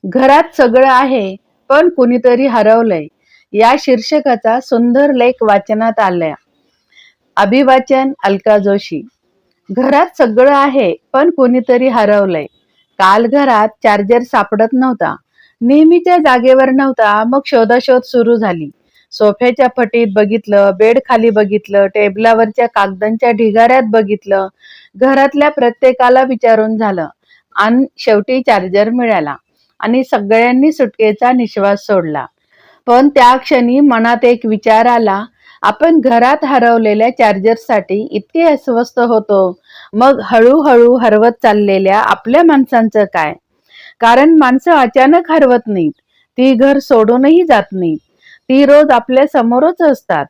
घरात सगळं आहे, पण कुणीतरी हरवलंय. या शीर्षकाचा सुंदर लेख वाचनात आलाय. अभिवाचन अलका जोशी. घरात सगळं आहे, पण कुणीतरी हरवलंय. काल घरात चार्जर सापडत नव्हता. नेहमीच्या जागेवर नव्हता. मग शोधाशोध सुरू झाली. सोफ्याच्या फटीत बघितलं, बेड खाली बघितलं, टेबलावरच्या कागदांच्या ढिगाऱ्यात बघितलं, घरातल्या प्रत्येकाला विचारून झालं आणि शेवटी चार्जर मिळाला आणि सगळ्यांनी सुटकेचा निश्वास सोडला. पण त्या क्षणी मनात एक विचार आला, आपण घरात हरवलेल्या चार्जरसाठी इतके अस्वस्थ होतो, मग हळूहळू हरवत चाललेल्या आपल्या माणसांचं काय? कारण माणसं अचानक हरवत नाहीत. ती घर सोडूनही जात नाहीत. ती रोज आपल्या समोरच असतात.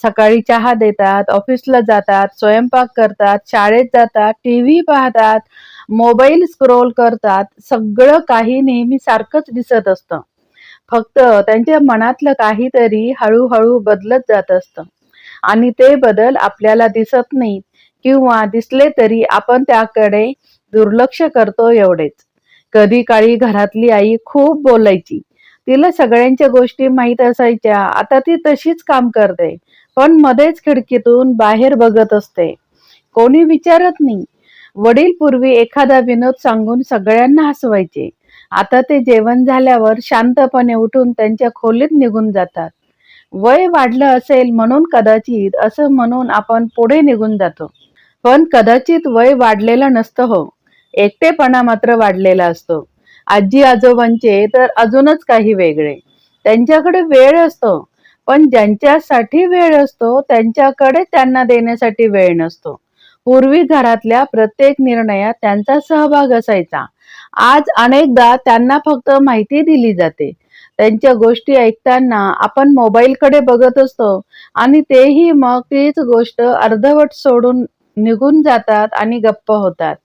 सकाळी चहा देतात, ऑफिसला जातात, स्वयंपाक करतात, शाळेत जातात, टीव्ही पाहतात, मोबाईल स्क्रोल करतात. सगळं काही नेहमी सारखंच दिसत असतं. फक्त त्यांच्या मनातलं काहीतरी हळूहळू बदलत जात असतं आणि ते बदल आपल्याला दिसत नाहीत किंवा दिसले तरी आपण त्याकडे दुर्लक्ष करतो एवढेच. कधी काळी घरातली आई खूप बोलायची. तिला सगळ्यांच्या गोष्टी माहीत असायच्या. आता ती तशीच काम करते, पण मध्येच खिडकीतून बाहेर बघत असते. कोणी विचारत नाही. वडील पूर्वी एखादा विनोद सांगून सगळ्यांना हसवायचे. आता ते जेवण झाल्यावर शांतपणे उठून त्यांच्या खोलीत निघून जातात. वय वाढलं असेल म्हणून कदाचित असं म्हणून आपण पुढे निघून जातो. पण कदाचित वय वाढलेलं नसतं हो. एकटेपणा मात्र वाढलेला असतो. आजी आजोबांचे तर अजूनच काही वेगळे. त्यांच्याकडे वेळ असतो, पण ज्यांच्यासाठी वेळ असतो त्यांच्याकडे त्यांना देण्यासाठी वेळ नसतो. पूर्वी घरातल्या प्रत्येक निर्णयात त्यांचा सहभाग असायचा. आज अनेकदा त्यांना फक्त माहिती दिली जाते. त्यांच्या गोष्टी ऐकताना आपण मोबाईलकडे बघत असतो आणि तेही मग तीच गोष्ट अर्धवट सोडून निघून जातात आणि गप्प होतात.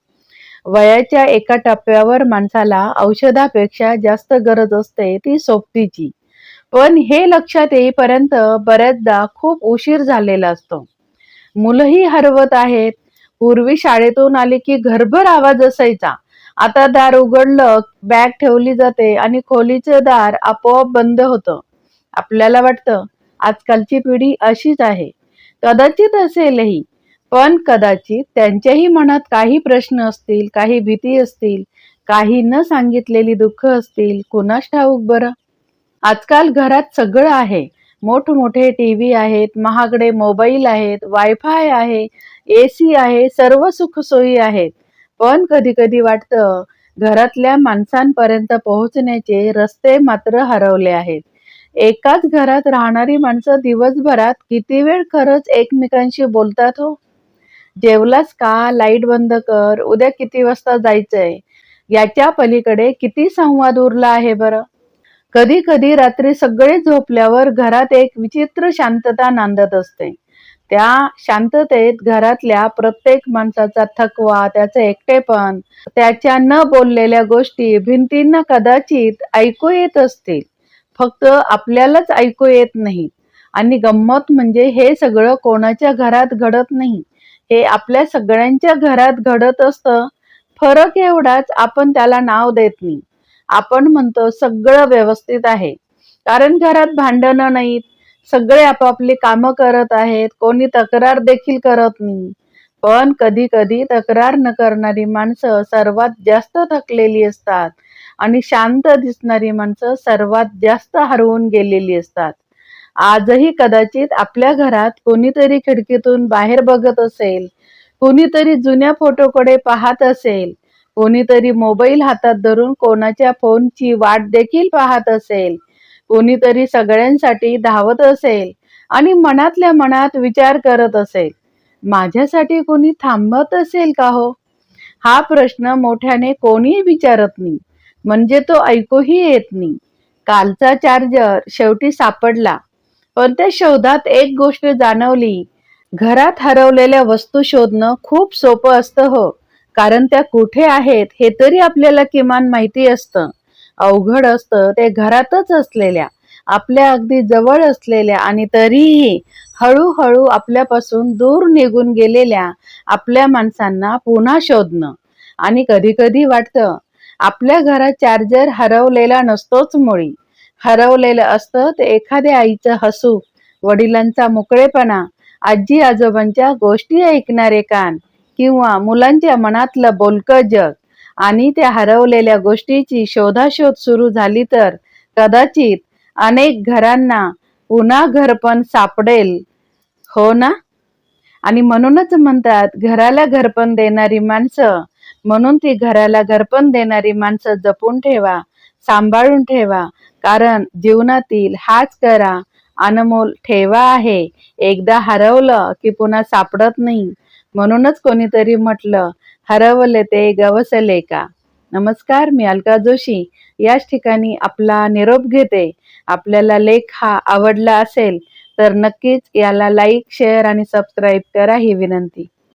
वयाच्या एका टप्प्यावर माणसाला औषधापेक्षा जास्त गरज असते ती सोबतीची. पण हे लक्षात येईपर्यंत बऱ्याचदा खूप उशीर झालेला असतो. मुलंही हरवत आहेत. पूर्वी शाळेतून आली की घरभर आवाज असायचा. आता दार उघडलं, बॅग ठेवली जाते आणि खोलीचं दार आपोआप बंद होतं. आपल्याला वाटतं आजकालची पिढी अशीच आहे. कदाचित असेलही, पण कदाचित त्यांच्याही मनात काही प्रश्न असतील, काही भीती असतील, काही न सांगितलेली दुःख असतील. कुणास ठाऊक बरं. आजकाल घरात सगळं आहे. मोठमोठे टीव्ही आहेत, महागडे मोबाईल आहेत, वायफाय आहे, एसी आहे, सर्व सुखसोयी आहेत. पण कधी कधी वाटतं घरातल्या माणसांपर्यंत पोहोचण्याचे रस्ते मात्र हरवले आहेत. एकाच घरात राहणारी माणसं दिवसभरात किती वेळ खरंच एकमेकांशी बोलतात हो? जेवलास का? लाईट बंद कर. उद्या किती वाजता जायचंय? याच्या पलीकडे किती संवाद उरला आहे बरं? कधी कधी रात्री सगळे झोपल्यावर घरात एक विचित्र शांतता नांदत असते. त्या शांततेत घरातल्या प्रत्येक माणसाचा थकवा, त्याचं एकटेपण, त्याच्या न बोललेल्या गोष्टी भिंतींना कदाचित ऐकू येत असतील. फक्त आपल्यालाच ऐकू येत नाही. आणि गंमत म्हणजे हे सगळं कोणाच्या घरात घडत नाही. हे आपल्या सगळ्यांच्या घरात घडत असतं. फरक एवढाच, आपण त्याला नाव देत नाही. आपण म्हणतो सगळं व्यवस्थित आहे, कारण घरात भांडणं नाहीत. सगळे आपापली कामं करत आहेत. कोणी तक्रार देखील करत नाही. पण कधी कधी तक्रार न करणारी माणसं सर्वात जास्त थकलेली असतात आणि शांत दिसणारी माणसं सर्वात जास्त हरवून गेलेली असतात. आजही कदाचित आपल्या घरात कोणीतरी खिडकीतून बाहेर बघत असेल, कोणीतरी जुन्या फोटोकडे पाहत असेल, कोणीतरी मोबाईल हातात धरून कोणाच्या फोनची वाट देखील पाहत असेल, कोणीतरी सगळ्यांसाठी धावत असेल आणि मनातल्या मनात विचार करत असेल, माझ्यासाठी कोणी थांबत असेल का हो? हा प्रश्न मोठ्याने कोणीही विचारत नाही, म्हणजे तो ऐकूही येत नाही. कालचा चार्जर शेवटी सापडला, पण त्या शोधात एक गोष्ट जाणवली. घरात हरवलेल्या वस्तू शोधणं खूप सोपं असतं हो, कारण त्या कुठे आहेत हे तरी आपल्याला किमान माहिती असतं. अवघड असतं ते घरातच असलेल्या, आपल्या अगदी जवळ असलेल्या आणि तरीही हळूहळू आपल्यापासून दूर निघून गेलेल्या आपल्या माणसांना पुन्हा शोधणं. आणि कधी कधी वाटतं आपल्या घरात चार्जर हरवलेला नसतोच मुळी. हरवलेलं असतं ते एखाद्या आईचं हसू, वडिलांचा मोकळेपणा, आजी आजोबांच्या गोष्टी ऐकणारे कान किंवा मुलांच्या मनातलं बोलकं जग. आणि त्या हरवलेल्या गोष्टीची शोधाशोध सुरू झाली तर कदाचित अनेक घरांना पुन्हा घरपण सापडेल. हो ना? आणि म्हणूनच म्हणतात घराला घरपण देणारी माणसं, म्हणून ती घराला घरपण देणारी माणसं जपून ठेवा, सांभाळून ठेवा. कारण जीवनातील हाच खरा अनमोल ठेवा आहे. एकदा हरवलं की पुन्हा सापडत नाही. म्हणूनच कोणीतरी म्हटलं, हरवले ते गवसले का. नमस्कार, मी अलका जोशी याच ठिकाणी आपला निरोप घेते. आपल्याला लेख हा आवडला असेल तर नक्कीच याला लाईक, शेअर आणि सबस्क्राईब करा ही विनंती.